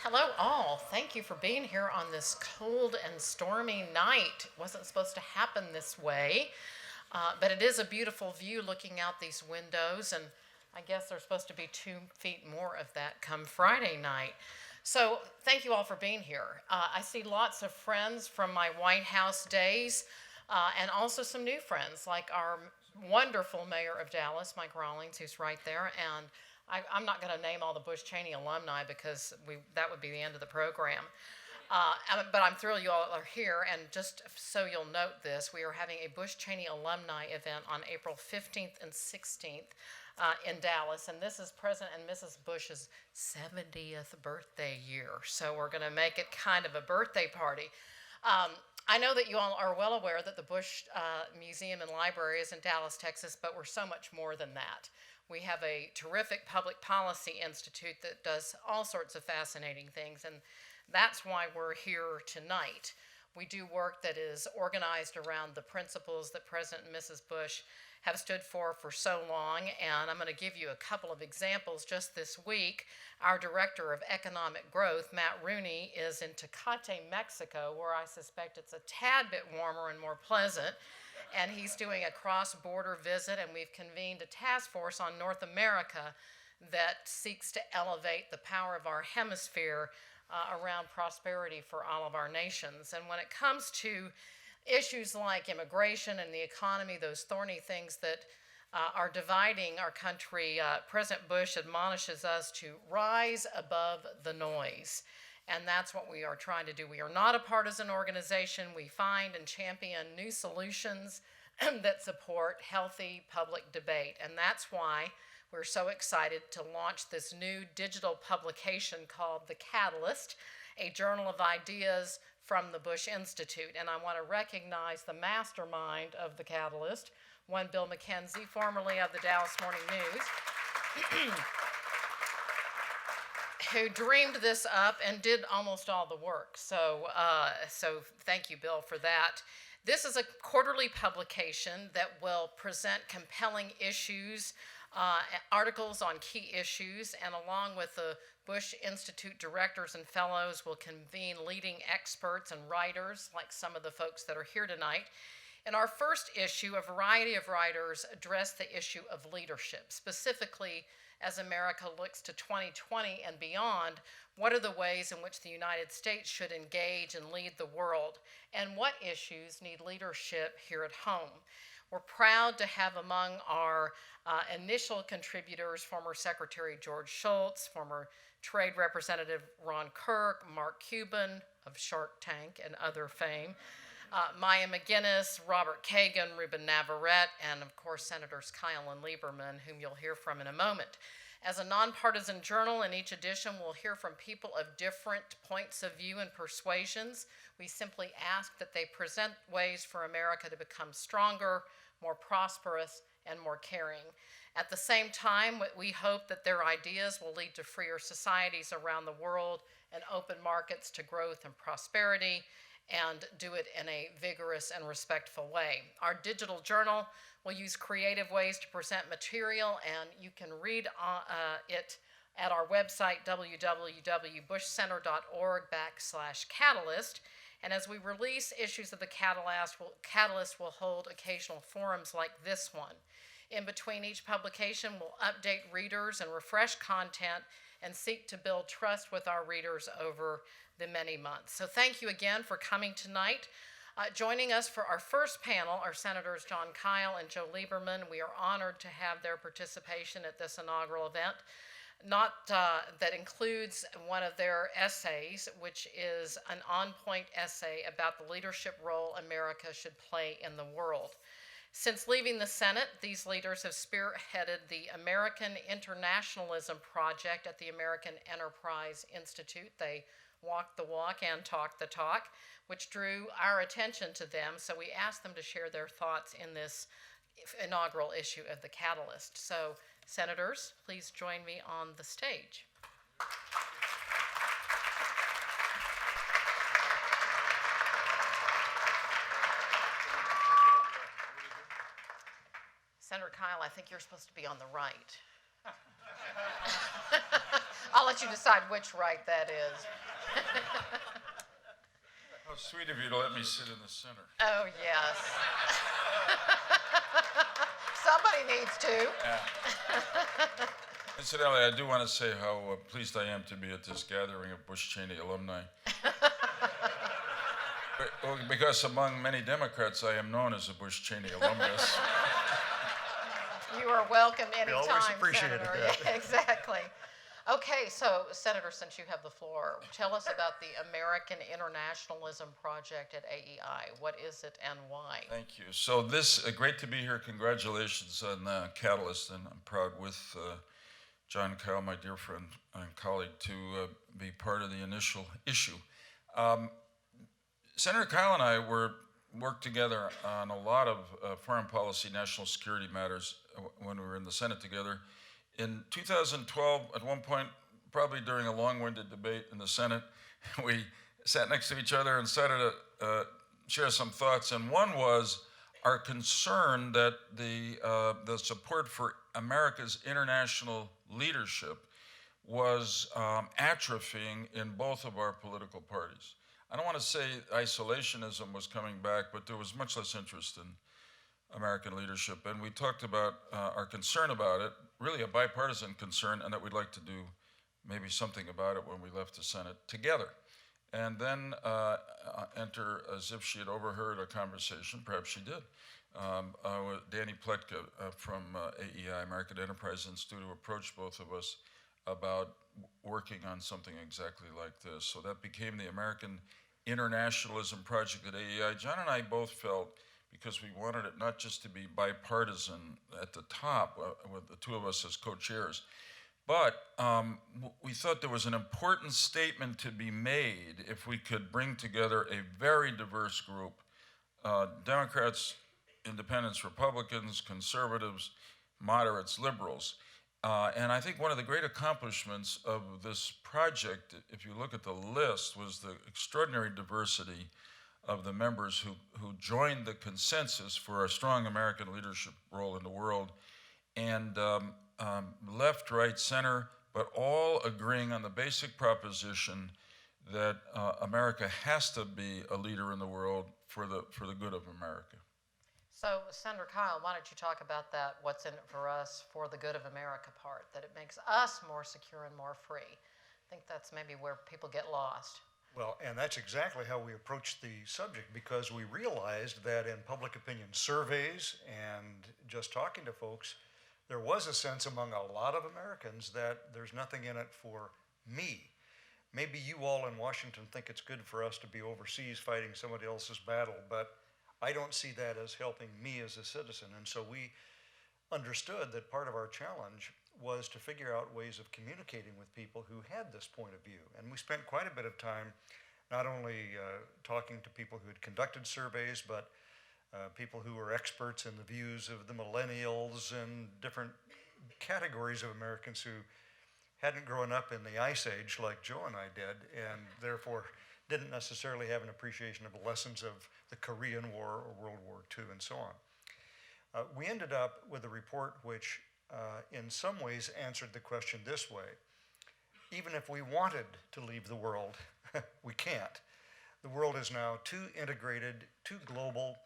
Hello, all. Thank you for being here on this cold and stormy night. It wasn't supposed to happen this way, but it is a beautiful view looking out these windows, and I guess there's supposed to be 2 feet more of that come Friday night. So, thank you all for being here. I see lots of friends from my White House days, and also some new friends, like our wonderful mayor of Dallas, Mike Rawlings, who's right there, and I'm not going to name all the Bush Cheney alumni because that would be the end of the program. But I'm thrilled you all are here, and just so you'll note this, we are having a Bush Cheney alumni event on April 15th and 16th in Dallas, and this is President and Mrs. Bush's 70th birthday year, so we're going to make it kind of a birthday party. I know that you all are well aware that the Bush Museum and Library is in Dallas, Texas, but we're so much more than that. We have a terrific public policy institute that does all sorts of fascinating things, and that's why we're here tonight. We do work that is organized around the principles that President and Mrs. Bush have stood for so long, and I'm going to give you a couple of examples. Just this week, our Director of Economic Growth, Matt Rooney, is in Tecate, Mexico, where I suspect it's a tad bit warmer and more pleasant, and he's doing a cross-border visit, and we've convened a task force on North America that seeks to elevate the power of our hemisphere around prosperity for all of our nations. And when it comes to issues like immigration and the economy, those thorny things that are dividing our country, President Bush admonishes us to rise above the noise. And that's what we are trying to do. We are not a partisan organization. We find and champion new solutions that support healthy public debate. And that's why we're so excited to launch this new digital publication called The Catalyst, a journal of ideas from the Bush Institute. And I want to recognize the mastermind of The Catalyst, one Bill McKenzie, formerly of the Dallas Morning News, who dreamed this up and did almost all the work. So thank you, Bill, for that. This is a quarterly publication that will present compelling issues, articles on key issues, and along with the Bush Institute directors and fellows will convene leading experts and writers, like some of the folks that are here tonight. In our first issue, a variety of writers address the issue of leadership, specifically as America looks to 2020 and beyond. What are the ways in which the United States should engage and lead the world, and what issues need leadership here at home? We're proud to have among our initial contributors former Secretary George Shultz, former Trade Representative Ron Kirk, Mark Cuban of Shark Tank and other fame, Maya McGinnis, Robert Kagan, Rueben Navarrette, and of course Senators Kyle and Lieberman, whom you'll hear from in a moment. As a nonpartisan journal, in each edition we'll hear from people of different points of view and persuasions. We simply ask that they present ways for America to become stronger, more prosperous, and more caring. At the same time, we hope that their ideas will lead to freer societies around the world and open markets to growth and prosperity, and do it in a vigorous and respectful way. Our digital journal will use creative ways to present material, and you can read it at our website, www.bushcenter.org/catalyst. And as we release issues of the Catalyst will hold occasional forums like this one. In between each publication, we'll update readers and refresh content and seek to build trust with our readers over the many months. So thank you again for coming tonight. Joining us for our first panel are Senators John Kyle and Joe Lieberman. We are honored to have their participation at this inaugural event. That includes one of their essays, which is an on-point essay about the leadership role America should play in the world. Since leaving the Senate, these leaders have spearheaded the American Internationalism project at the American Enterprise Institute. They walk the walk and talk the talk, which drew our attention to them, so we asked them to share their thoughts in this inaugural issue of The Catalyst. So, Senators, please join me on the stage. Senator Kyle, I think you're supposed to be on the right. I'll let you decide which right that is. How sweet of you to let me sit in the center. Oh, yes. Somebody needs to. Yeah. Incidentally, I do want to say how pleased I am to be at this gathering of Bush Cheney alumni. Because among many Democrats, I am known as a Bush Cheney alumnus. You are welcome anytime, We always appreciate Senator. it. Yeah, exactly. Okay, so Senator, since you have the floor, tell us about the American Internationalism Project at AEI. What is it and why? Thank you. So great to be here. Congratulations on Catalyst, and I'm proud with John Kyle, my dear friend and colleague, to be part of the initial issue. Senator Kyle and I worked together on a lot of foreign policy, national security matters when we were in the Senate together. In 2012, at one point, probably during a long-winded debate in the Senate, we sat next to each other and started to share some thoughts. And one was our concern that the support for America's international leadership was atrophying in both of our political parties. I don't want to say isolationism was coming back, but there was much less interest in American leadership. And we talked about our concern about it, really a bipartisan concern, and that we'd like to do maybe something about it when we left the Senate together. And then enter, as if she had overheard a conversation, perhaps she did, Danny Pletka from AEI, American Enterprise Institute, who approached both of us about working on something exactly like this. So that became the American Internationalism Project at AEI. John and I both felt, because we wanted it not just to be bipartisan at the top, with the two of us as co-chairs, but we thought there was an important statement to be made if we could bring together a very diverse group, Democrats, independents, Republicans, conservatives, moderates, liberals. And I think one of the great accomplishments of this project, if you look at the list, was the extraordinary diversity of the members who joined the consensus for a strong American leadership role in the world. And left, right, center, but all agreeing on the basic proposition that America has to be a leader in the world for the good of America. So, Senator Kyle, why don't you talk about that, what's in it for us, for the good of America part, that it makes us more secure and more free. I think that's maybe where people get lost. Well, and that's exactly how we approached the subject, because we realized that in public opinion surveys and just talking to folks, there was a sense among a lot of Americans that there's nothing in it for me. Maybe you all in Washington think it's good for us to be overseas fighting somebody else's battle, but I don't see that as helping me as a citizen. And so we understood that part of our challenge was to figure out ways of communicating with people who had this point of view. And we spent quite a bit of time not only talking to people who had conducted surveys, but people who were experts in the views of the millennials and different categories of Americans who hadn't grown up in the Ice Age like Joe and I did, and therefore didn't necessarily have an appreciation of the lessons of the Korean War or World War II and so on. We ended up with a report which in some ways answered the question this way: even if we wanted to leave the world, we can't. The world is now too integrated, too global.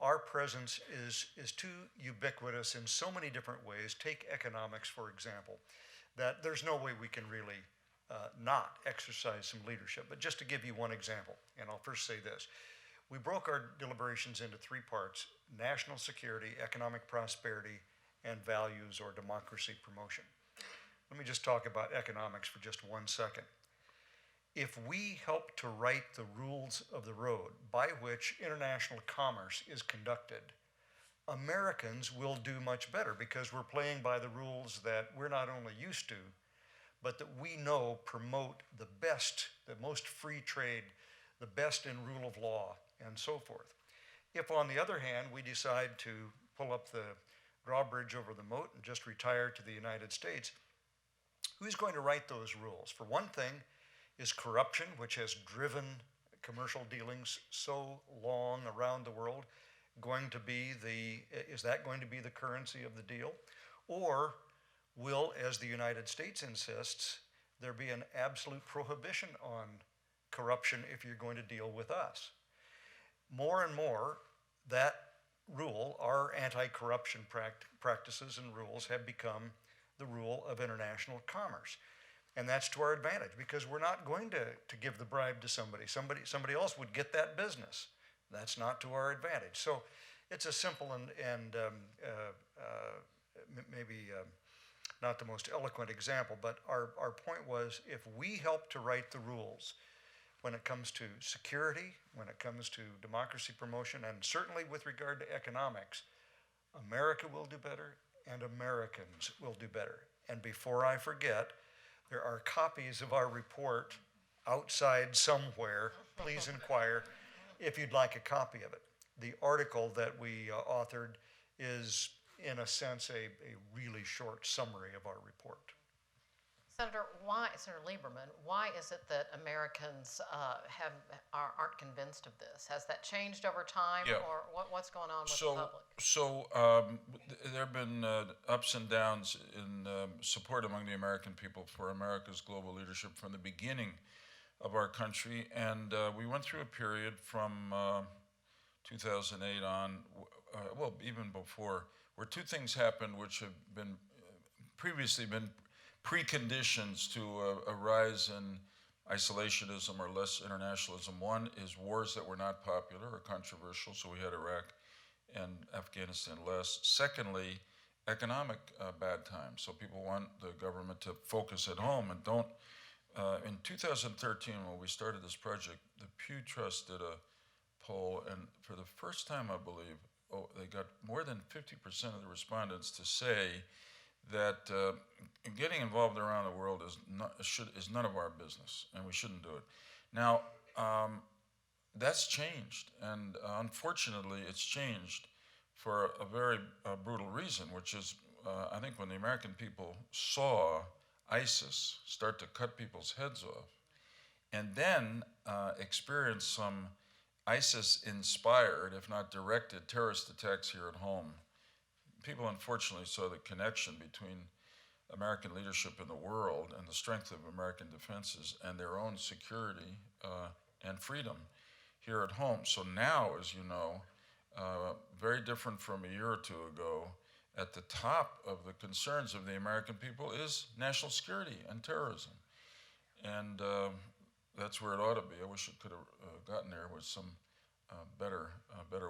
Our presence is too ubiquitous in so many different ways. Take economics, for example, that there's no way we can really not exercise some leadership. But just to give you one example, and I'll first say this. We broke our deliberations into three parts: national security, economic prosperity, and values or democracy promotion. Let me just talk about economics for just 1 second. If we help to write the rules of the road by which international commerce is conducted, Americans will do much better, because we're playing by the rules that we're not only used to, but that we know promote the best, the most free trade, the best in rule of law, and so forth. If, on the other hand, we decide to pull up the drawbridge over the moat and just retire to the United States, who's going to write those rules? For one thing, is corruption, which has driven commercial dealings so long around the world, is that going to be the currency of the deal? Or will, as the United States insists, there be an absolute prohibition on corruption if you're going to deal with us. More and more, that rule, our anti-corruption practices and rules have become the rule of international commerce. And that's to our advantage because we're not going to give the bribe to somebody. Somebody else would get that business. That's not to our advantage. So it's a simple and maybe not the most eloquent example, but our point was if we help to write the rules when it comes to security, when it comes to democracy promotion, and certainly with regard to economics, America will do better and Americans will do better. And before I forget, there are copies of our report outside somewhere. Please inquire if you'd like a copy of it. The article that we authored is, in a sense, a really short summary of our report. Senator Lieberman, why is it that Americans aren't convinced of this? Has that changed over time, Yeah. or what's going on with the public? So there have been ups and downs in support among the American people for America's global leadership from the beginning of our country, and we went through a period from 2008 on, well, even before, where two things happened which have been previously been preconditions to a rise in isolationism or less internationalism. One is wars that were not popular or controversial, so we had Iraq and Afghanistan less. Secondly, economic bad times, so people want the government to focus at home and don't. In 2013, when we started this project, the Pew Trust did a poll, and for the first time, I believe, they got more than 50% of the respondents to say that getting involved around the world is none of our business, and we shouldn't do it. Now, that's changed, and unfortunately, it's changed for a very brutal reason, which is, I think when the American people saw ISIS start to cut people's heads off, and then experience some ISIS-inspired, if not directed, terrorist attacks here at home, people unfortunately saw the connection between American leadership in the world and the strength of American defenses and their own security and freedom here at home. So now, as you know, very different from a year or two ago, at the top of the concerns of the American people is national security and terrorism. And that's where it ought to be. I wish it could have gotten there with some better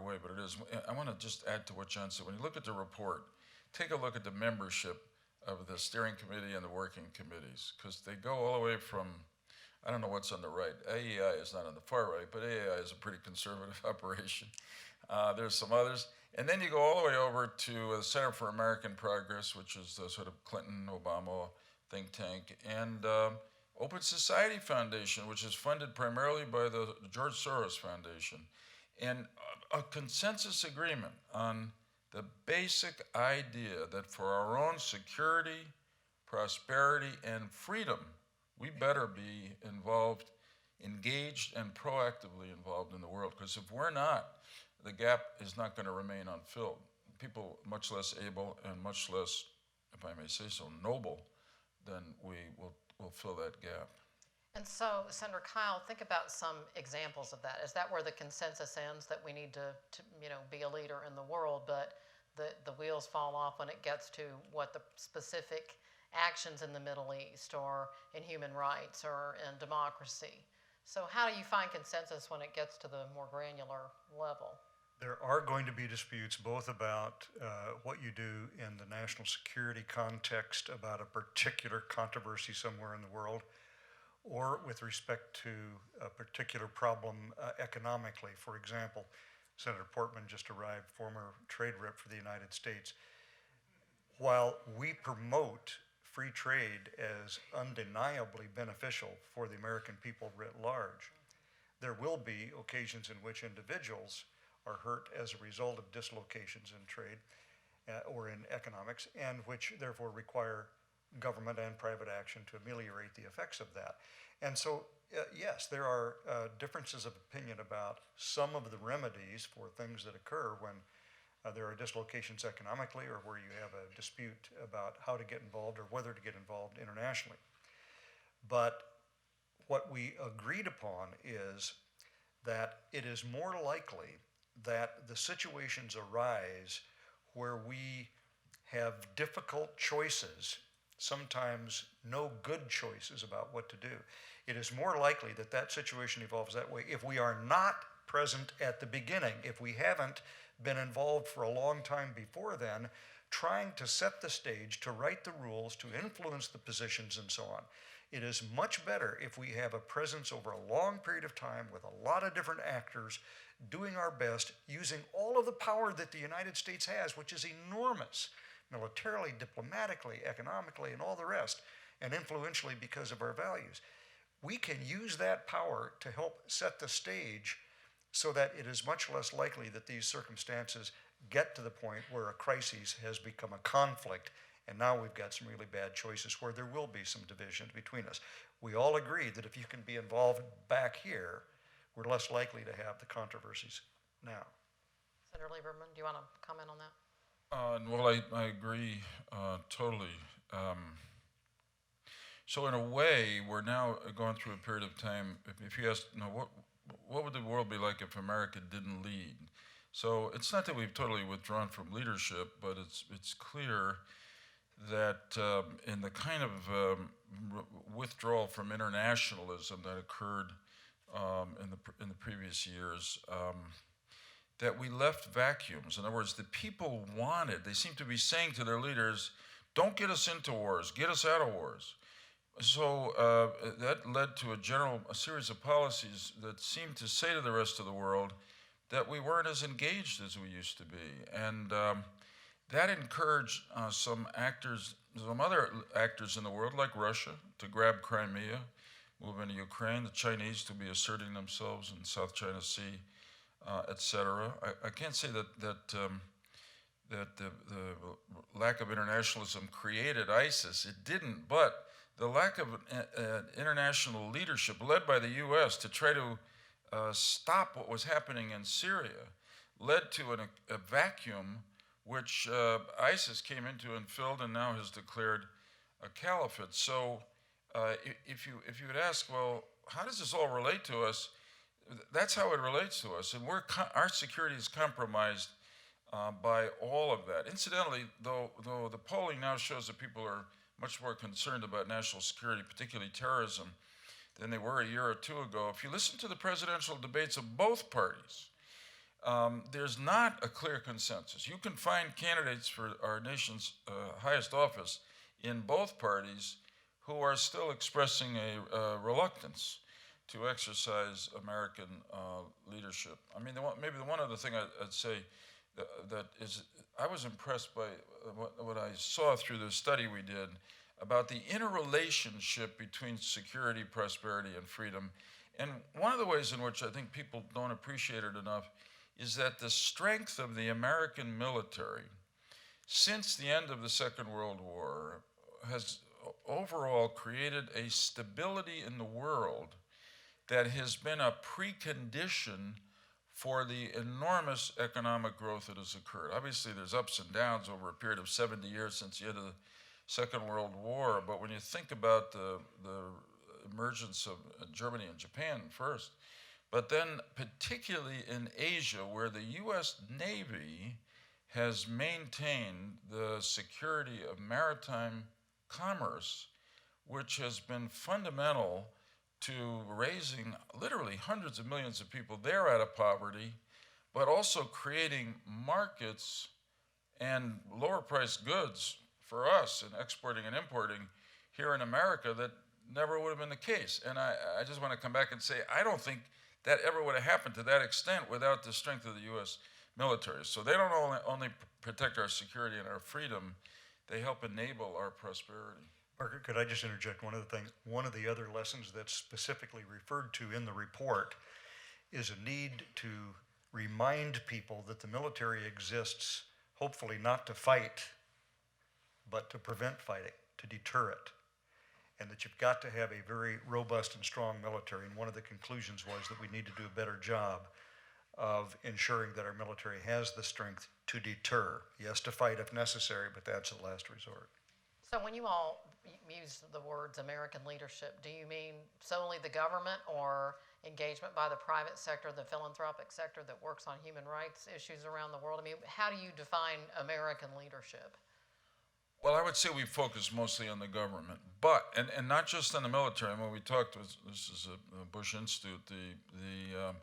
way, but it is. I want to just add to what John said. When you look at the report, take a look at the membership of the steering committee and the working committees, because they go all the way from, I don't know what's on the right. AEI is not on the far right, but AEI is a pretty conservative operation. There's some others. And then you go all the way over to the Center for American Progress, which is the sort of Clinton, Obama think tank, and Open Society Foundation, which is funded primarily by the George Soros Foundation. And a consensus agreement on the basic idea that for our own security, prosperity, and freedom, we better be involved, engaged, and proactively involved in the world. Because if we're not, the gap is not going to remain unfilled. People much less able and much less, if I may say so, noble than we will fill that gap. And so, Senator Kyle, think about some examples of that. Is that where the consensus ends, that we need to be a leader in the world, but the wheels fall off when it gets to what the specific actions in the Middle East or in human rights or in democracy? So how do you find consensus when it gets to the more granular level? There are going to be disputes both about what you do in the national security context about a particular controversy somewhere in the world, or with respect to a particular problem economically. For example, Senator Portman just arrived, former trade rep for the United States. While we promote free trade as undeniably beneficial for the American people writ large, there will be occasions in which individuals are hurt as a result of dislocations in trade or in economics, and which therefore require government and private action to ameliorate the effects of that. And so, yes, there are differences of opinion about some of the remedies for things that occur when there are dislocations economically, or where you have a dispute about how to get involved or whether to get involved internationally. But what we agreed upon is that it is more likely that the situations arise where we have difficult choices, sometimes no good choices about what to do. It is more likely that that situation evolves that way if we are not present at the beginning, if we haven't been involved for a long time before then, trying to set the stage, to write the rules, to influence the positions and so on. It is much better if we have a presence over a long period of time with a lot of different actors doing our best, using all of the power that the United States has, which is enormous, militarily, diplomatically, economically, and all the rest, and influentially because of our values. We can use that power to help set the stage so that it is much less likely that these circumstances get to the point where a crisis has become a conflict, and now we've got some really bad choices where there will be some division between us. We all agree that if you can be involved back here, we're less likely to have the controversies now. Senator Lieberman, do you want to comment on that? Well, I agree totally. So in a way, we're now going through a period of time. If you ask, what would the world be like if America didn't lead? So it's not that we've totally withdrawn from leadership, but it's clear that in the kind of withdrawal from internationalism that occurred in the previous years, that we left vacuums. In other words, the people wanted, they seem to be saying to their leaders, don't get us into wars, get us out of wars. So that led to a series of policies that seemed to say to the rest of the world that we weren't as engaged as we used to be. And that encouraged some other actors in the world, like Russia, to grab Crimea, move into Ukraine, the Chinese to be asserting themselves in South China Sea, etc. I can't say that the lack of internationalism created ISIS. It didn't, but the lack of international leadership led by the U.S. to try to stop what was happening in Syria led to a vacuum which ISIS came into and filled, and now has declared a caliphate. So if you would ask, well, how does this all relate to us? That's how it relates to us, and our security is compromised by all of that. Incidentally, though the polling now shows that people are much more concerned about national security, particularly terrorism, than they were a year or two ago. If you listen to the presidential debates of both parties, there's not a clear consensus. You can find candidates for our nation's highest office in both parties who are still expressing a reluctance to exercise American leadership. I mean, maybe the one other thing I'd say that is, I was impressed by what I saw through the study we did about the interrelationship between security, prosperity, and freedom. And one of the ways in which I think people don't appreciate it enough is that the strength of the American military since the end of the Second World War has overall created a stability in the world that has been a precondition for the enormous economic growth that has occurred. Obviously, there's ups and downs over a period of 70 years since the end of the Second World War, but when you think about the emergence of Germany and Japan first, but then particularly in Asia, where the U.S. Navy has maintained the security of maritime commerce, which has been fundamental to raising literally hundreds of millions of people there out of poverty, but also creating markets and lower priced goods for us in exporting and importing here in America that never would have been the case. And I just want to come back and say, I don't think that ever would have happened to that extent without the strength of the U.S. military. So they don't only protect our security and our freedom, they help enable our prosperity. Margaret, could I just interject one other thing? One of the other lessons that's specifically referred to in the report is a need to remind people that the military exists, hopefully not to fight, but to prevent fighting, to deter it. And that you've got to have a very robust and strong military. And one of the conclusions was that we need to do a better job of ensuring that our military has the strength to deter. Yes, to fight if necessary, but that's the last resort. So when you all, use the words American leadership, do you mean solely the government or engagement by the private sector, the philanthropic sector that works on human rights issues around the world? I mean, how do you define American leadership? Well, I would say we focus mostly on the government, but and not just on the military. When we talked, this is a Bush Institute, the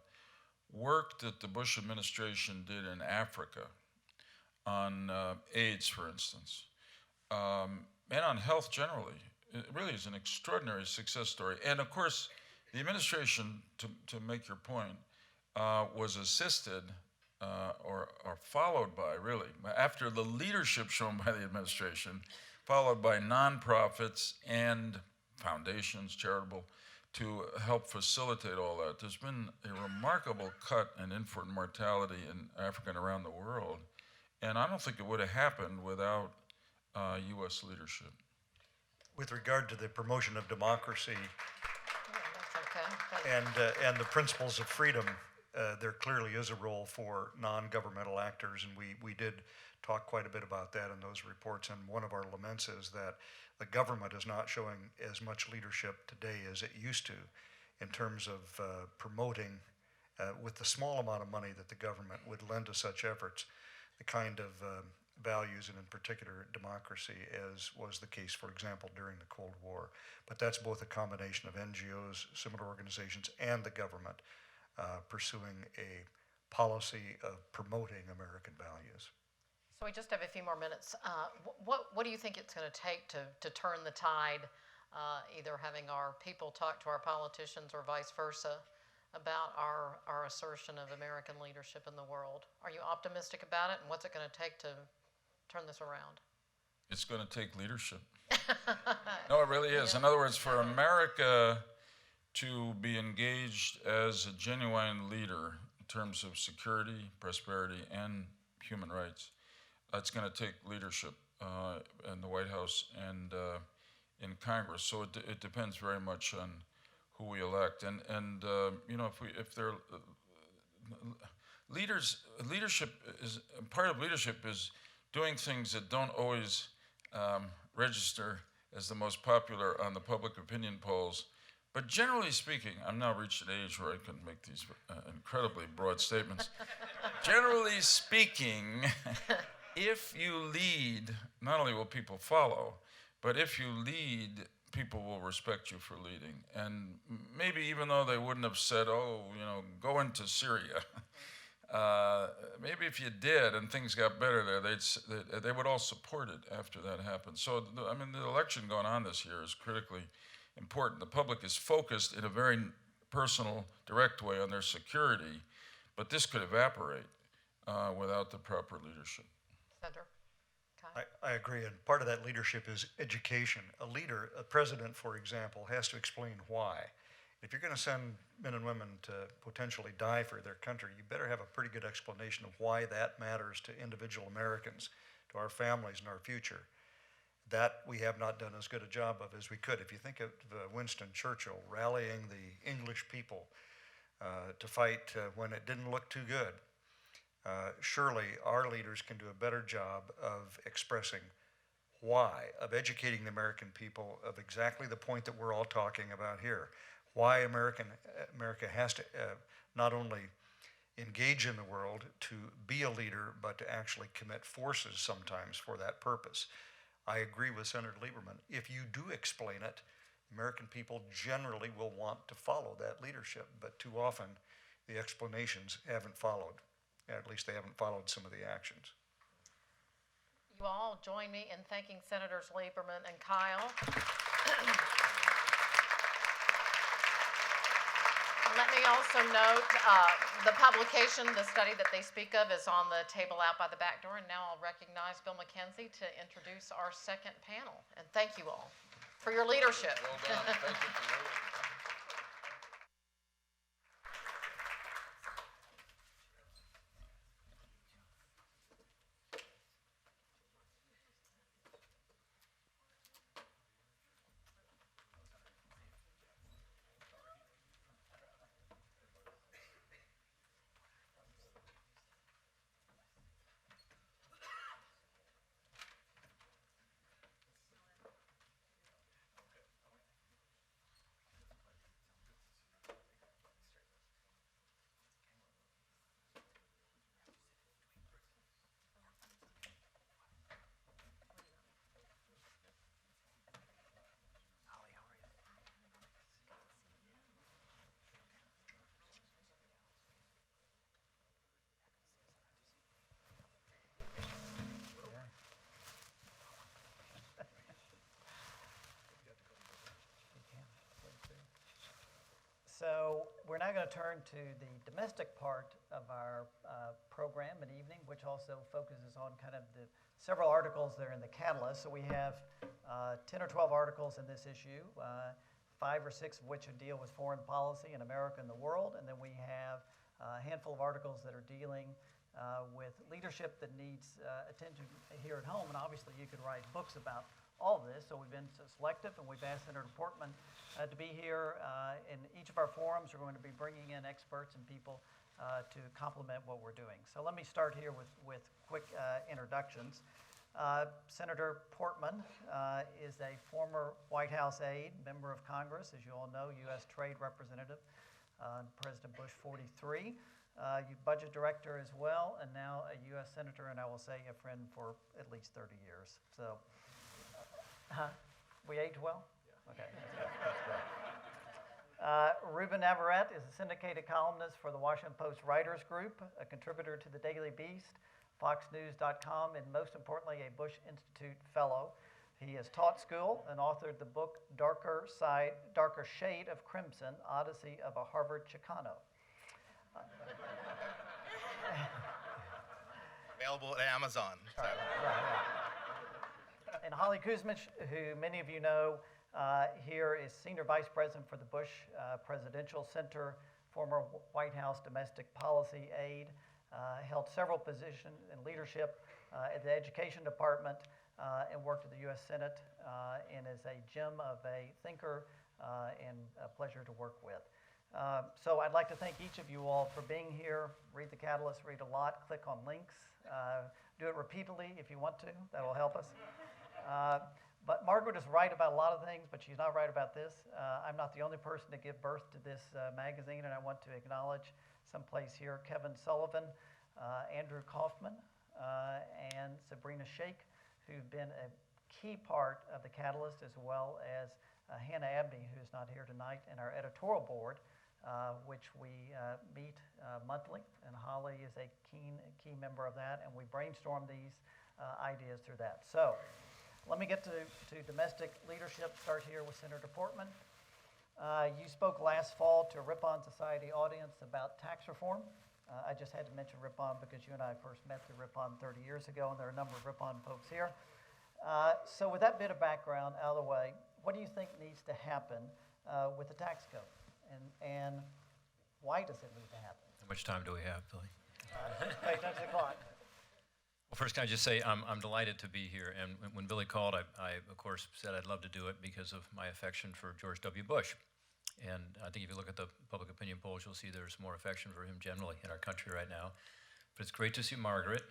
work that the Bush administration did in Africa on AIDS, for instance, and on health generally, it really is an extraordinary success story. And of course, the administration, to make your point, was assisted or followed by, really, after the leadership shown by the administration, followed by nonprofits and foundations, charitable, to help facilitate all that. There's been a remarkable cut in infant mortality in Africa and around the world, and I don't think it would have happened without U.S. leadership. With regard to the promotion of democracy That's okay. and the principles of freedom, there clearly is a role for non-governmental actors, and we did talk quite a bit about that in those reports. And one of our laments is that the government is not showing as much leadership today as it used to in terms of promoting, with the small amount of money that the government would lend to such efforts, the kind of values, and in particular democracy, as was the case, for example, during the Cold War. But that's both a combination of NGOs, similar organizations, and the government pursuing a policy of promoting American values. So we just have a few more minutes. What do you think it's going to take to turn the tide, either having our people talk to our politicians or vice versa, about our assertion of American leadership in the world? Are you optimistic about it, and what's it going to take to turn this around? It's going to take leadership. No, it really is. In other words, for America to be engaged as a genuine leader in terms of security, prosperity, and human rights, it's going to take leadership in the White House and in Congress. So it depends very much on who we elect. And you know, if they're leadership is part of leadership is doing things that don't always register as the most popular on the public opinion polls. But generally speaking, I'm now reached an age where I can make these incredibly broad statements. Generally speaking, if you lead, not only will people follow, but if you lead, people will respect you for leading. And maybe even though they wouldn't have said, oh, you know, go into Syria, maybe if you did and things got better there, they would all support it after that happened. So, I mean, the election going on this year is critically important. The public is focused in a very personal, direct way on their security, but this could evaporate without the proper leadership. Senator? Okay. I agree, and part of that leadership is education. A president, for example, has to explain why. If you're going to send men and women to potentially die for their country, you better have a pretty good explanation of why that matters to individual Americans, to our families and our future. That we have not done as good a job of as we could. If you think of Winston Churchill rallying the English people to fight when it didn't look too good, surely our leaders can do a better job of expressing why, of educating the American people of exactly the point that we're all talking about here. Why America has to not only engage in the world to be a leader, but to actually commit forces sometimes for that purpose. I agree with Senator Lieberman. If you do explain it, American people generally will want to follow that leadership, but too often the explanations haven't followed. At least they haven't followed some of the actions. You all join me in thanking Senators Lieberman and Kyle. Let me also note the publication, the study that they speak of, is on the table out by the back door. And now I'll recognize Bill McKenzie to introduce our second panel. And thank you all for your leadership. Well done. Thank you for your leadership. So we're now going to turn to the domestic part of our program and evening, which also focuses on kind of the several articles that are in the catalyst. So we have 10 or 12 articles in this issue, 5 or 6 of which deal with foreign policy in America and the world. And then we have a handful of articles that are dealing with leadership that needs attention here at home. And obviously you could write books about all of this, so we've been selective, and we've asked Senator Portman to be here. In each of our forums, we're going to be bringing in experts and people to complement what we're doing. So let me start here with quick introductions. Senator Portman is a former White House aide, member of Congress, as you all know, U.S. Trade Representative, President Bush 43. You budget director as well, and now a U.S. Senator, and I will say a friend for at least 30 years. So. We age well? Yeah. Okay, that's good. Rueben Navarrette is a syndicated columnist for the Washington Post Writers Group, a contributor to the Daily Beast, FoxNews.com, and most importantly, a Bush Institute Fellow. He has taught school and authored the book Darker Shade of Crimson, Odyssey of a Harvard Chicano. Available at Amazon. So. Right. And Holly Kuzmich, who many of you know here, is Senior Vice President for the Bush Presidential Center, former White House domestic policy aide, held several positions in leadership at the Education Department and worked at the U.S. Senate and is a gem of a thinker and a pleasure to work with. So I'd like to thank each of you all for being here. Read the Catalyst, read a lot, click on links. Do it repeatedly if you want to. That will help us. But Margaret is right about a lot of things, but she's not right about this. I'm not the only person to give birth to this magazine, and I want to acknowledge someplace here Kevin Sullivan, Andrew Kaufman, and Sabrina Sheikh, who've been a key part of the Catalyst, as well as Hannah Abney, who is not here tonight, and our editorial board, which we meet monthly, and Holly is a key member of that, and we brainstorm these ideas through that. So. Let me get to domestic leadership, start here with Senator Portman. You spoke last fall to a Ripon Society audience about tax reform. I just had to mention Ripon because you and I first met through Ripon 30 years ago, and there are a number of Ripon folks here. So with that bit of background out of the way, what do you think needs to happen with the tax code? And why does it need to happen? How much time do we have, Billy? Pay attention to the clock. Well, first, can I just say I'm delighted to be here. And when Billy called, I, of course, said I'd love to do it because of my affection for George W. Bush. And I think if you look at the public opinion polls, you'll see there's more affection for him generally in our country right now. But it's great to see Margaret.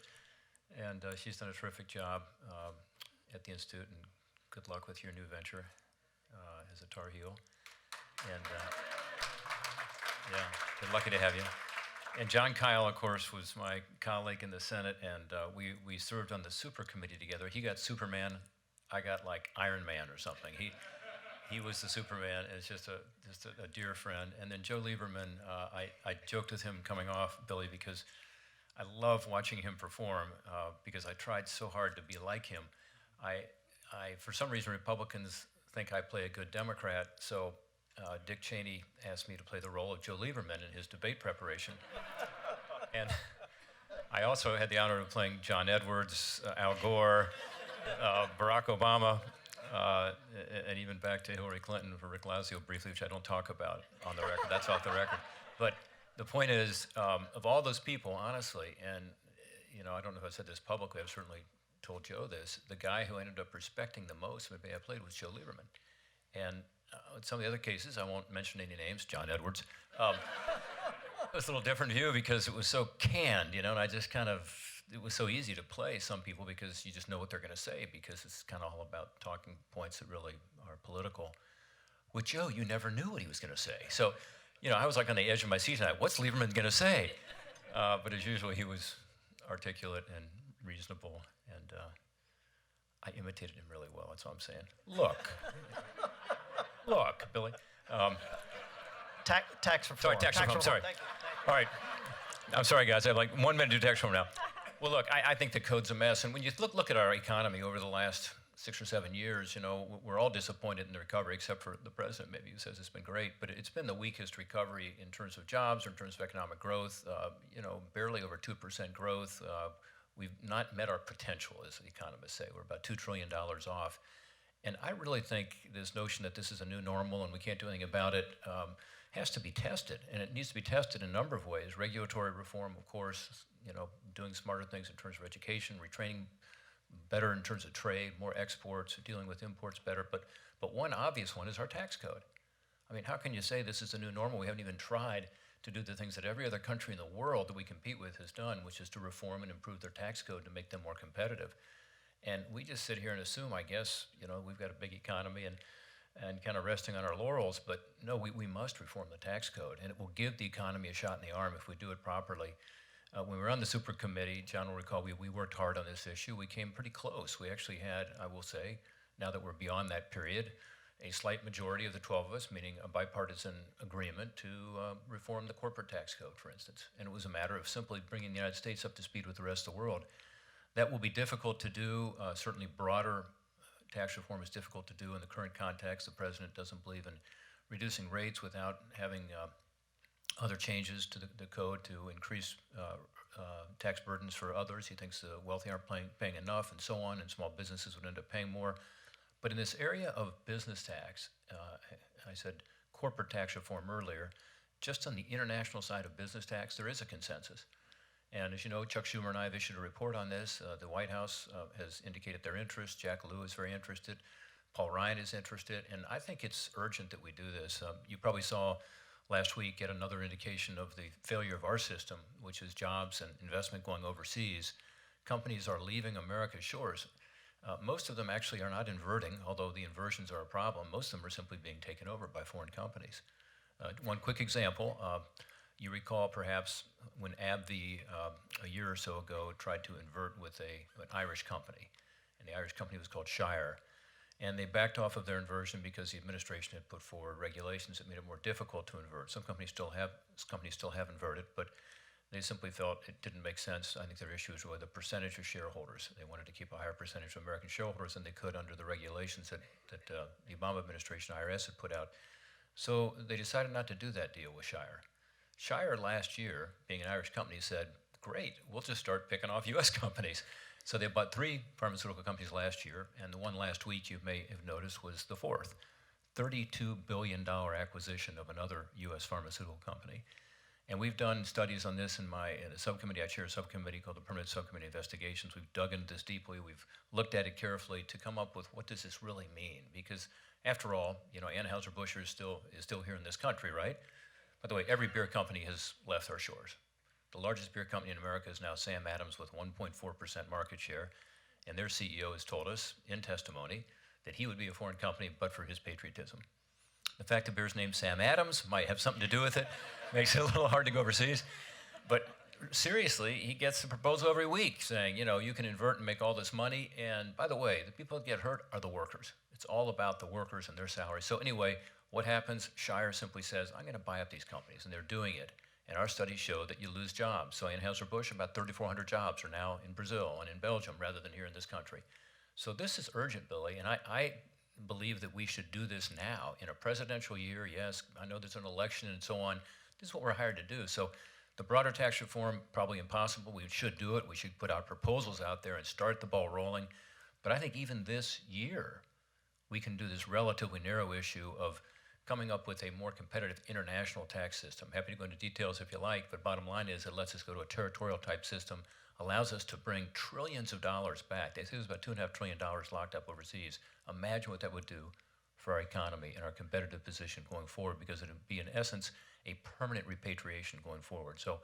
And she's done a terrific job at the Institute. And good luck with your new venture as a Tar Heel. And yeah, we're lucky to have you. And John Kyle, of course, was my colleague in the Senate, and we served on the super committee together. He got Superman, I got like Iron Man or something. He was the Superman, and it's just a dear friend. And then Joe Lieberman, I joked with him coming off, Billy, because I love watching him perform because I tried so hard to be like him. For some reason, Republicans think I play a good Democrat, so Dick Cheney asked me to play the role of Joe Lieberman in his debate preparation. And I also had the honor of playing John Edwards, Al Gore, Barack Obama, and even back to Hillary Clinton for Rick Lazio briefly, which I don't talk about on the record. That's off the record. But the point is, of all those people, honestly, and I don't know if I said this publicly, I've certainly told Joe this, the guy who ended up respecting the most, maybe I played, was Joe Lieberman. And in some of the other cases, I won't mention any names, John Edwards, it was a little different view because it was so canned, and I just it was so easy to play some people because you just know what they're going to say because it's kind of all about talking points that really are political. With Joe, you never knew what he was going to say. So, I was like on the edge of my seat tonight. What's Lieberman going to say? But as usual, he was articulate and reasonable, and I imitated him really well. That's all I'm saying. Look, Billy. Tax reform. Sorry, tax reform. Sorry. Thank you. All right. I'm sorry, guys. I have like 1 minute to do tax reform now. Well, look, I think the code's a mess. And when you look at our economy over the last 6 or 7 years, we're all disappointed in the recovery, except for the president, maybe, who says it's been great. But it's been the weakest recovery in terms of jobs or in terms of economic growth. Barely over 2% growth. We've not met our potential, as the economists say. We're about $2 trillion off. And I really think this notion that this is a new normal and we can't do anything about it has to be tested. And it needs to be tested in a number of ways. Regulatory reform, of course, doing smarter things in terms of education, retraining better in terms of trade, more exports, dealing with imports better. But one obvious one is our tax code. I mean, how can you say this is a new normal? We haven't even tried to do the things that every other country in the world that we compete with has done, which is to reform and improve their tax code to make them more competitive. And we just sit here and assume, I guess, we've got a big economy and kind of resting on our laurels, but no, we must reform the tax code, and it will give the economy a shot in the arm if we do it properly. When we were on the super committee, John will recall, we worked hard on this issue. We came pretty close. We actually had, I will say, now that we're beyond that period, a slight majority of the 12 of us, meaning a bipartisan agreement to reform the corporate tax code, for instance. And it was a matter of simply bringing the United States up to speed with the rest of the world. That will be difficult to do. Certainly broader tax reform is difficult to do in the current context. The president doesn't believe in reducing rates without having other changes to the code to increase tax burdens for others. He thinks the wealthy aren't paying enough and so on, and small businesses would end up paying more. But in this area of business tax, I said corporate tax reform earlier, just on the international side of business tax, there is a consensus. And as you know, Chuck Schumer and I have issued a report on this. The White House has indicated their interest. Jack Lew is very interested. Paul Ryan is interested. And I think it's urgent that we do this. You probably saw last week yet another indication of the failure of our system, which is jobs and investment going overseas. Companies are leaving America's shores. Most of them actually are not inverting, although the inversions are a problem. Most of them are simply being taken over by foreign companies. One quick example, you recall perhaps when AbbVie a year or so ago tried to invert with an Irish company, and the Irish company was called Shire. And they backed off of their inversion because the administration had put forward regulations that made it more difficult to invert. Some companies still have inverted, but they simply felt it didn't make sense. I think their issue was really the percentage of shareholders. They wanted to keep a higher percentage of American shareholders than they could under the regulations that the Obama administration, IRS, had put out. So they decided not to do that deal with Shire. Shire last year, being an Irish company, said, great, we'll just start picking off US companies. So they bought 3 pharmaceutical companies last year, and the one last week you may have noticed was the 4th. $32 billion acquisition of another US pharmaceutical company. And we've done studies on this in a subcommittee. I chair a subcommittee called the Permanent Subcommittee Investigations. We've dug into this deeply. We've looked at it carefully to come up with what does this really mean? Because after all, Anheuser-Busch is still here in this country, right? By the way, every beer company has left our shores. The largest beer company in America is now Sam Adams with 1.4% market share, and their CEO has told us in testimony that he would be a foreign company but for his patriotism. The fact that beer's named Sam Adams might have something to do with it, makes it a little hard to go overseas. But seriously, he gets a proposal every week saying, you can invert and make all this money, and by the way, the people that get hurt are the workers. It's all about the workers and their salaries. So anyway, what happens? Shire simply says, I'm going to buy up these companies, and they're doing it. And our studies show that you lose jobs. So Anheuser-Busch, about 3,400 jobs are now in Brazil and in Belgium rather than here in this country. So this is urgent, Billy, and I believe that we should do this now in a presidential year. Yes, I know there's an election and so on. This is what we're hired to do. So the broader tax reform, probably impossible. We should do it. We should put out proposals out there and start the ball rolling. But I think even this year, we can do this relatively narrow issue of coming up with a more competitive international tax system. Happy to go into details if you like, but bottom line is it lets us go to a territorial type system, allows us to bring trillions of dollars back. They say there's about $2.5 trillion locked up overseas. Imagine what that would do for our economy and our competitive position going forward, because it would be, in essence, a permanent repatriation going forward. So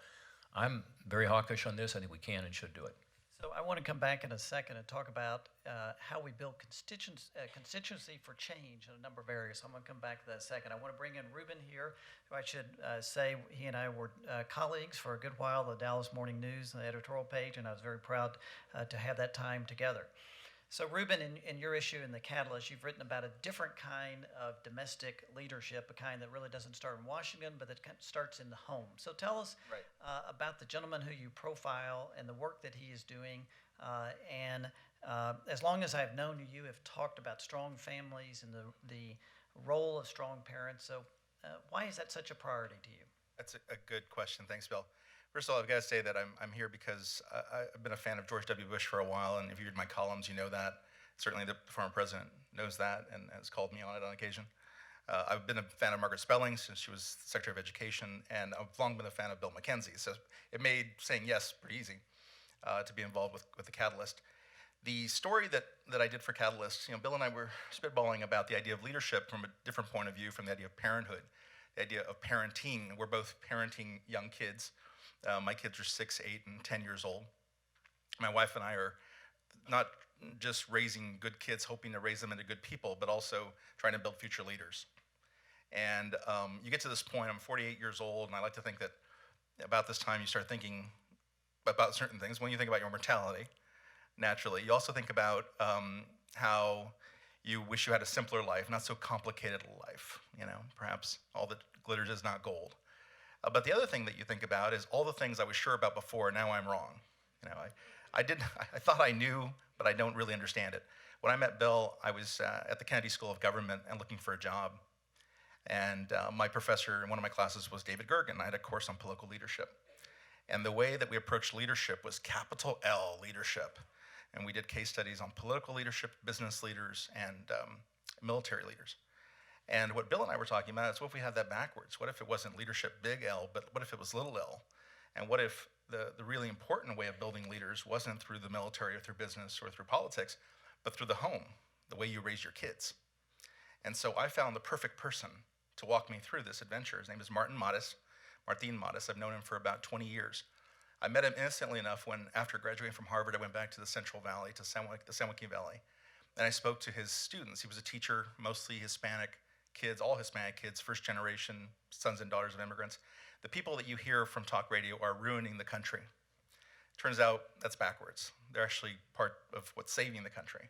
I'm very hawkish on this. I think we can and should do it. So I want to come back in a second and talk about how we build constituency for change in a number of areas. I'm going to come back to that in a second. I want to bring in Rueben here, who I should say he and I were colleagues for a good while, the Dallas Morning News, the editorial page, and I was very proud to have that time together. So Rueben, in your issue in the Catalyst, you've written about a different kind of domestic leadership, a kind that really doesn't start in Washington, but that starts in the home. So tell us about the gentleman who you profile and the work that he is doing, and As long as I've known you, you have talked about strong families and the role of strong parents. So why is that such a priority to you? That's a good question. Thanks, Bill. First of all, I've got to say that I'm here because I've been a fan of George W. Bush for a while, and if you read my columns, you know that. Certainly the former president knows that and has called me on it on occasion. I've been a fan of Margaret Spelling since she was Secretary of Education, and I've long been a fan of Bill McKenzie. So it made saying yes pretty easy to be involved with the Catalyst. The story that I did for Catalyst, Bill and I were spitballing about the idea of leadership from a different point of view, from the idea of parenthood, the idea of parenting. We're both parenting young kids. My kids are 6, 8, and 10 years old. My wife and I are not just raising good kids, hoping to raise them into good people, but also trying to build future leaders. And you get to this point, I'm 48 years old, and I like to think that about this time you start thinking about certain things. When you think about your mortality, naturally, you also think about how you wish you had a simpler life, not so complicated a life. Perhaps all that glitters is not gold. But the other thing that you think about is all the things I was sure about before, now I'm wrong. I thought I knew, but I don't really understand it. When I met Bill, I was at the Kennedy School of Government and looking for a job. And my professor in one of my classes was David Gergen. I had a course on political leadership. And the way that we approached leadership was capital L leadership. And we did case studies on political leadership, business leaders, and military leaders. And what Bill and I were talking about is, what if we had that backwards? What if it wasn't leadership big L, but what if it was little l? And what if the really important way of building leaders wasn't through the military or through business or through politics, but through the home, the way you raise your kids? And so I found the perfect person to walk me through this adventure. His name is Martin Modis. I've known him for about 20 years. I met him innocently enough when, after graduating from Harvard, I went back to the Central Valley, to the San Joaquin Valley, and I spoke to his students. He was a teacher, mostly Hispanic kids, all Hispanic kids, first generation sons and daughters of immigrants. The people that you hear from talk radio are ruining the country. Turns out that's backwards. They're actually part of what's saving the country.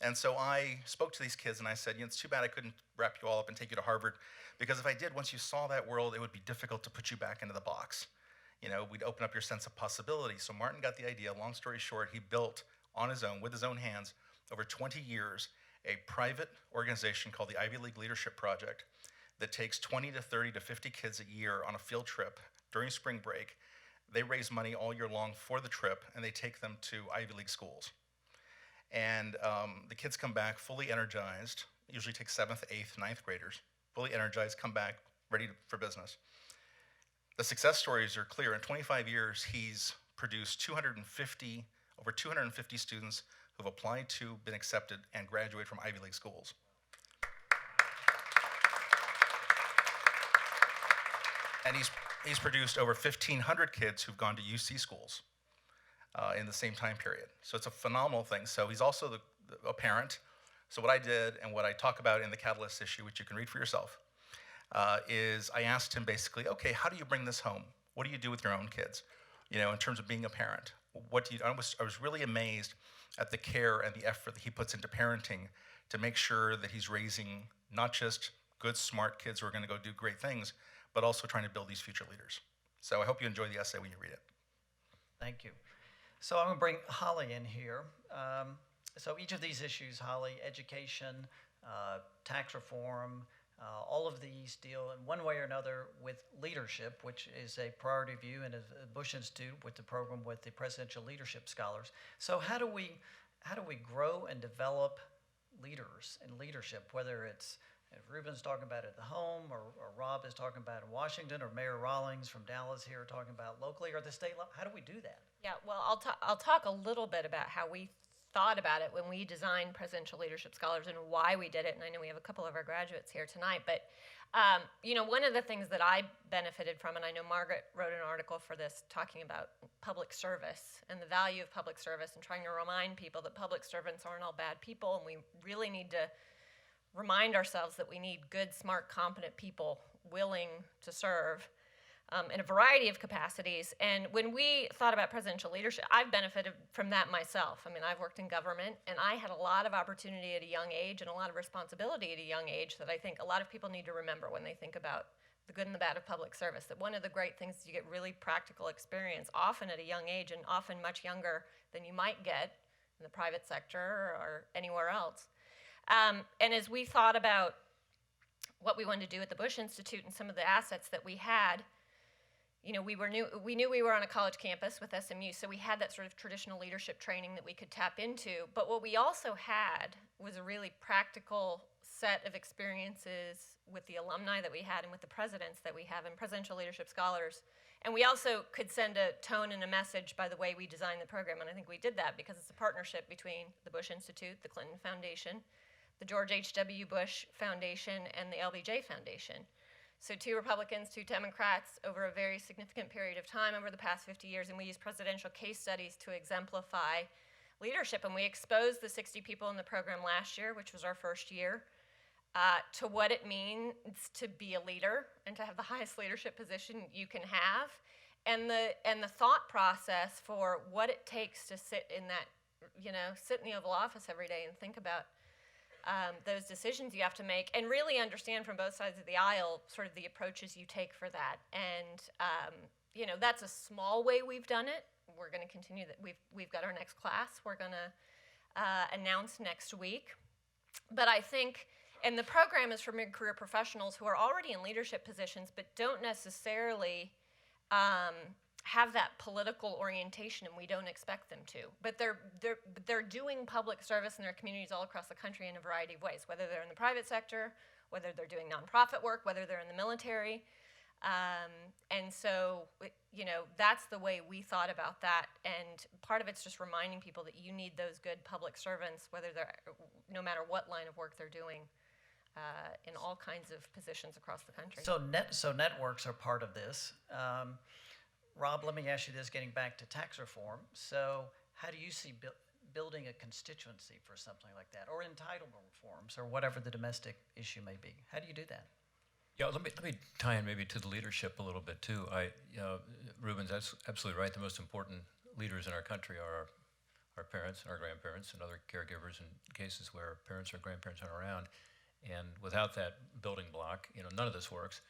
And so I spoke to these kids and I said, it's too bad I couldn't wrap you all up and take you to Harvard, because if I did, once you saw that world, it would be difficult to put you back into the box. We'd open up your sense of possibility. So Martin got the idea. Long story short, he built on his own, with his own hands, over 20 years, a private organization called the Ivy League Leadership Project that takes 20 to 30 to 50 kids a year on a field trip during spring break. They raise money all year long for the trip, and they take them to Ivy League schools. And the kids come back fully energized. It usually takes 7th, 8th, 9th graders, fully energized, come back ready for business. The success stories are clear. In 25 years, he's produced over 250 students who've applied to, been accepted, and graduated from Ivy League schools. And he's produced over 1,500 kids who've gone to UC schools in the same time period. So it's a phenomenal thing. So he's also a parent. So what I did, and what I talk about in the Catalyst issue, which you can read for yourself, is I asked him basically, okay, how do you bring this home? What do you do with your own kids? In terms of being a parent. I was really amazed at the care and the effort that he puts into parenting to make sure that he's raising not just good, smart kids who are going to go do great things, but also trying to build these future leaders. So I hope you enjoy the essay when you read it. Thank you. So I'm going to bring Holly in here. So each of these issues, Holly, education, tax reform, all of these deal in one way or another with leadership, which is a priority of you and of the Bush Institute with the program with the Presidential Leadership Scholars. So how do we grow and develop leaders in leadership, whether it's, if Ruben's talking about it at the home, or Rob is talking about it in Washington, or Mayor Rawlings from Dallas here talking about locally, or the state level? How do we do that? Yeah, well, I'll talk a little bit about how we thought about it when we designed Presidential Leadership Scholars and why we did it. And I know we have a couple of our graduates here tonight, but one of the things that I benefited from, and I know Margaret wrote an article for this talking about public service and the value of public service, and trying to remind people that public servants aren't all bad people, and we really need to remind ourselves that we need good, smart, competent people willing to serve in a variety of capacities. And when we thought about presidential leadership, I've benefited from that myself. I mean, I've worked in government, and I had a lot of opportunity at a young age and a lot of responsibility at a young age that I think a lot of people need to remember when they think about the good and the bad of public service. That one of the great things is you get really practical experience, often at a young age, and often much younger than you might get in the private sector or anywhere else. And as we thought about what we wanted to do at the Bush Institute and some of the assets that we had, you know, we knew we were on a college campus with SMU, so we had that sort of traditional leadership training that we could tap into. But what we also had was a really practical set of experiences with the alumni that we had and with the presidents that we have and presidential leadership scholars. And we also could send a tone and a message by the way we designed the program, and I think we did that because it's a partnership between the Bush Institute, the Clinton Foundation, the George H.W. Bush Foundation, and the LBJ Foundation. So 2 Republicans, 2 Democrats over a very significant period of time over the past 50 years, and we use presidential case studies to exemplify leadership. And we exposed the 60 people in the program last year, which was our first year, to what it means to be a leader and to have the highest leadership position you can have, and the thought process for what it takes to sit in that, you know, sit in the Oval Office every day and think about those decisions you have to make, and really understand from both sides of the aisle sort of the approaches you take for that. And you know, that's a small way we've done it. We're going to continue that. We've got our next class we're going to announce next week. But I think, and the program is for mid-career professionals who are already in leadership positions but don't necessarily have that political orientation, and we don't expect them to. But they're doing public service in their communities all across the country in a variety of ways, whether they're in the private sector, whether they're doing nonprofit work, whether they're in the military. And so, you know, that's the way we thought about that. And part of it's just reminding people that you need those good public servants, whether they're, no matter what line of work they're doing, in all kinds of positions across the country. So networks are part of this. Rob, let me ask you this, getting back to tax reform. So how do you see building a constituency for something like that, or entitlement reforms, or whatever the domestic issue may be? How do you do that? Yeah, let me tie in maybe to the leadership a little bit too. Ruben's absolutely right. The most important leaders in our country are our parents and our grandparents and other caregivers in cases where parents or grandparents aren't around. And without that building block, you know, none of this works.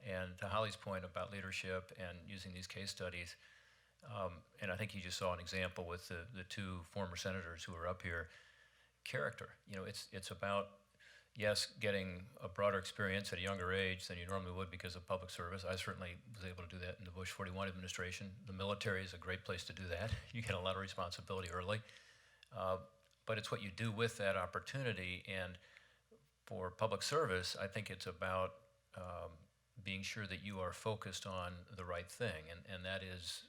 And to Holly's point about leadership and using these case studies, and I think you just saw an example with the 2 former senators who were up here. Character, you know, it's about, yes, getting a broader experience at a younger age than you normally would because of public service. I certainly was able to do that in the Bush 41 administration. The military is a great place to do that. You get a lot of responsibility early. But it's what you do with that opportunity. And for public service, I think it's about being sure that you are focused on the right thing, and that is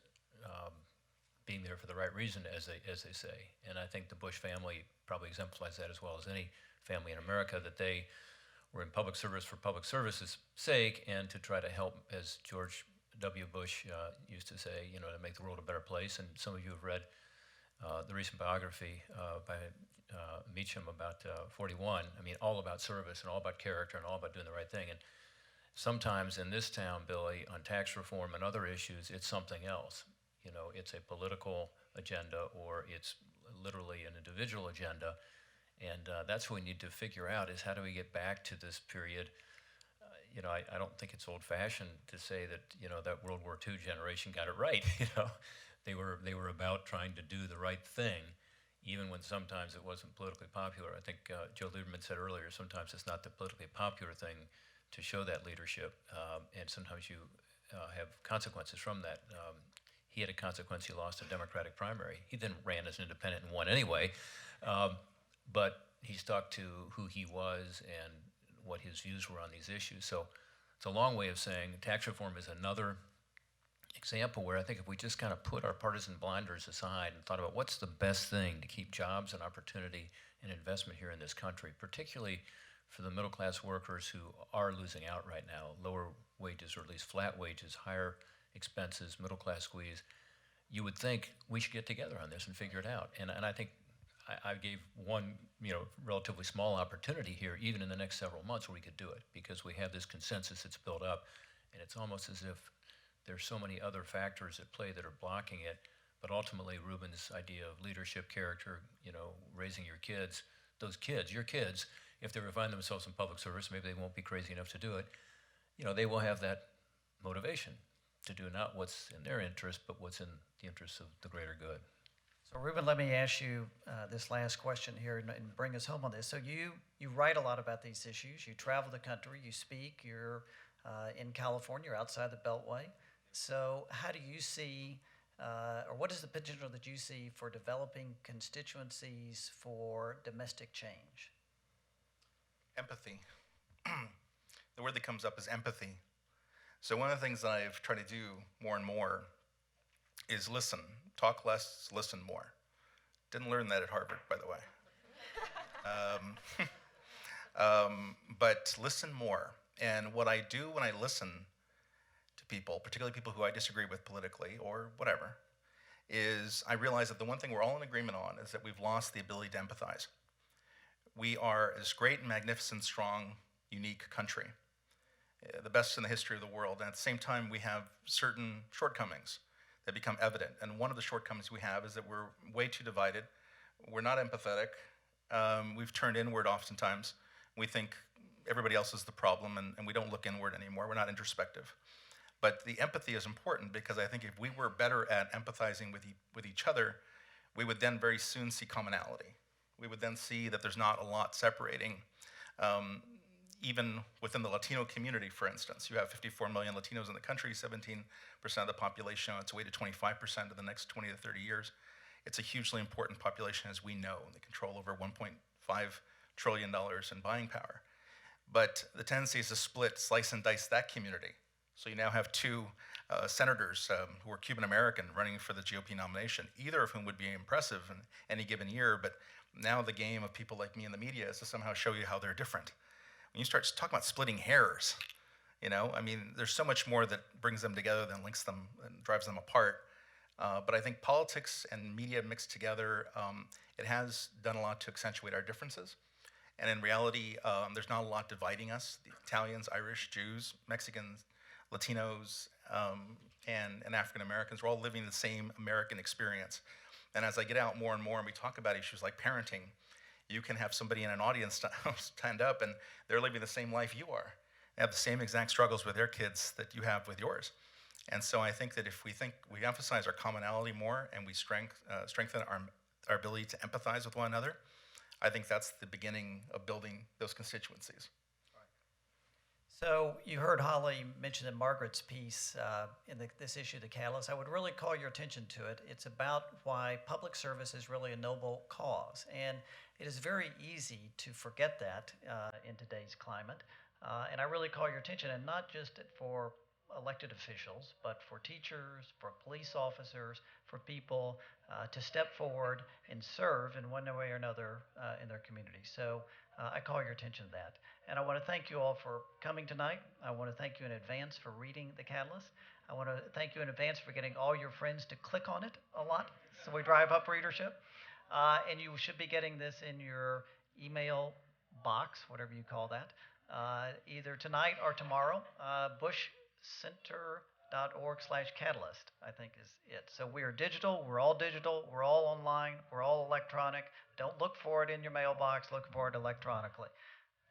being there for the right reason, as they say. And I think the Bush family probably exemplifies that as well as any family in America, that they were in public service for public service's sake and to try to help, as George W. Bush used to say, you know, to make the world a better place. And some of you have read the recent biography by Meacham about 41. I mean, all about service and all about character and all about doing the right thing. And sometimes in this town, Billy, on tax reform and other issues, it's something else. You know, it's a political agenda, or it's literally an individual agenda. And that's what we need to figure out, is how do we get back to this period. You know, I don't think it's old-fashioned to say that, you know, that World War II generation got it right. You know, they were about trying to do the right thing, even when sometimes it wasn't politically popular. I think Joe Lieberman said earlier, sometimes it's not the politically popular thing to show that leadership, and sometimes you have consequences from that. He had a consequence. He lost a Democratic primary. He then ran as an independent and won anyway, but he stuck to who he was and what his views were on these issues. So it's a long way of saying tax reform is another example where I think if we just kind of put our partisan blinders aside and thought about what's the best thing to keep jobs and opportunity and investment here in this country, particularly for the middle class workers who are losing out right now, lower wages or at least flat wages, higher expenses, middle class squeeze, you would think we should get together on this and figure it out. And I think I gave one, you know, relatively small opportunity here, even in the next several months, where we could do it, because we have this consensus that's built up, and it's almost as if there's so many other factors at play that are blocking it. But ultimately, Ruben's idea of leadership, character, you know, raising your kids, those kids, your kids, if they ever find themselves in public service, maybe they won't be crazy enough to do it, you know, they will have that motivation to do not what's in their interest, but what's in the interest of the greater good. So Rueben, let me ask you this last question here and bring us home on this. So you write a lot about these issues. You travel the country. You speak. You're in California. You're outside the Beltway. So how do you see, or what is the potential that you see for developing constituencies for domestic change? Empathy. The word that comes up is empathy. So one of the things that I've tried to do more and more is listen. Talk less, listen more. Didn't learn that at Harvard, by the way. But listen more. And what I do when I listen to people, particularly people who I disagree with politically or whatever, is I realize that the one thing we're all in agreement on is that we've lost the ability to empathize. We are this great, magnificent, strong, unique country, the best in the history of the world. And at the same time, we have certain shortcomings that become evident. And one of the shortcomings we have is that we're way too divided. We're not empathetic. We've turned inward oftentimes. We think everybody else is the problem, and we don't look inward anymore. We're not introspective. But the empathy is important because I think if we were better at empathizing with each other, we would then very soon see commonality. We would then see that there's not a lot separating. Even within the Latino community, for instance, you have 54 million Latinos in the country, 17% of the population on its way to 25% in the next 20 to 30 years. It's a hugely important population, as we know. They control over $1.5 trillion in buying power. But the tendency is to split, slice and dice that community. So you now have two senators who are Cuban American running for the GOP nomination, either of whom would be impressive in any given year. But now the game of people like me in the media is to somehow show you how they're different. When you start talking about splitting hairs, I mean, there's so much more that brings them together than links them and drives them apart. But I think politics and media mixed together, it has done a lot to accentuate our differences. And in reality, there's not a lot dividing us. The Italians, Irish, Jews, Mexicans, Latinos, and African Americans, we're all living the same American experience. And as I get out more and more and we talk about issues like parenting, you can have somebody in an audience stand up and they're living the same life you are. They have the same exact struggles with their kids that you have with yours. And so I think that if we emphasize our commonality more and we strengthen our ability to empathize with one another, I think that's the beginning of building those constituencies. So you heard Holly mention in Margaret's piece in this issue, The Catalyst. I would really call your attention to it. It's about why public service is really a noble cause. And it is very easy to forget that in today's climate. And I really call your attention, and not just for elected officials, but for teachers, for police officers, for people to step forward and serve in one way or another in their community. So I call your attention to that. And I want to thank you all for coming tonight. I want to thank you in advance for reading The Catalyst. I want to thank you in advance for getting all your friends to click on it a lot so we drive up readership. And you should be getting this in your email box, whatever you call that, either tonight or tomorrow. bushcenter.org/catalyst, I think is it. So we are digital, we're all online, we're all electronic. Don't look for it in your mailbox, look for it electronically.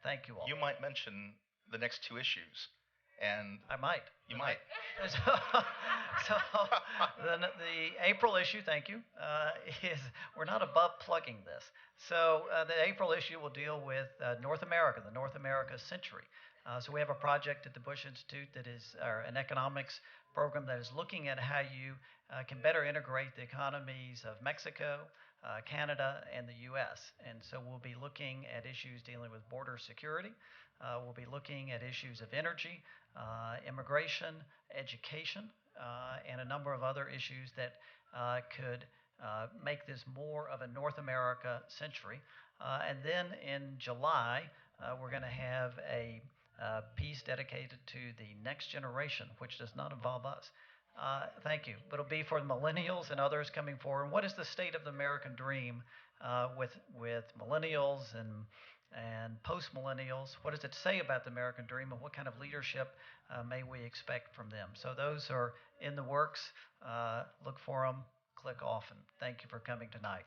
Thank you all. You might mention the next two issues. And I might. You might. So the April issue, thank you, is we're not above plugging this. So the April issue will deal with North America, the North America century. So we have a project at the Bush Institute that is an economics program that is looking at how you can better integrate the economies of Mexico, Canada, and the U.S. And so we'll be looking at issues dealing with border security. We'll be looking at issues of energy, immigration, education, and a number of other issues that could make this more of a North America century. And then in July, we're going to have a piece dedicated to the next generation, which does not involve us. Thank you. But it'll be for the millennials and others coming forward. And what is the state of the American dream with millennials and post-millennials? What does it say about the American dream, and what kind of leadership may we expect from them? So those are in the works. Look for them. Click often. Thank you for coming tonight.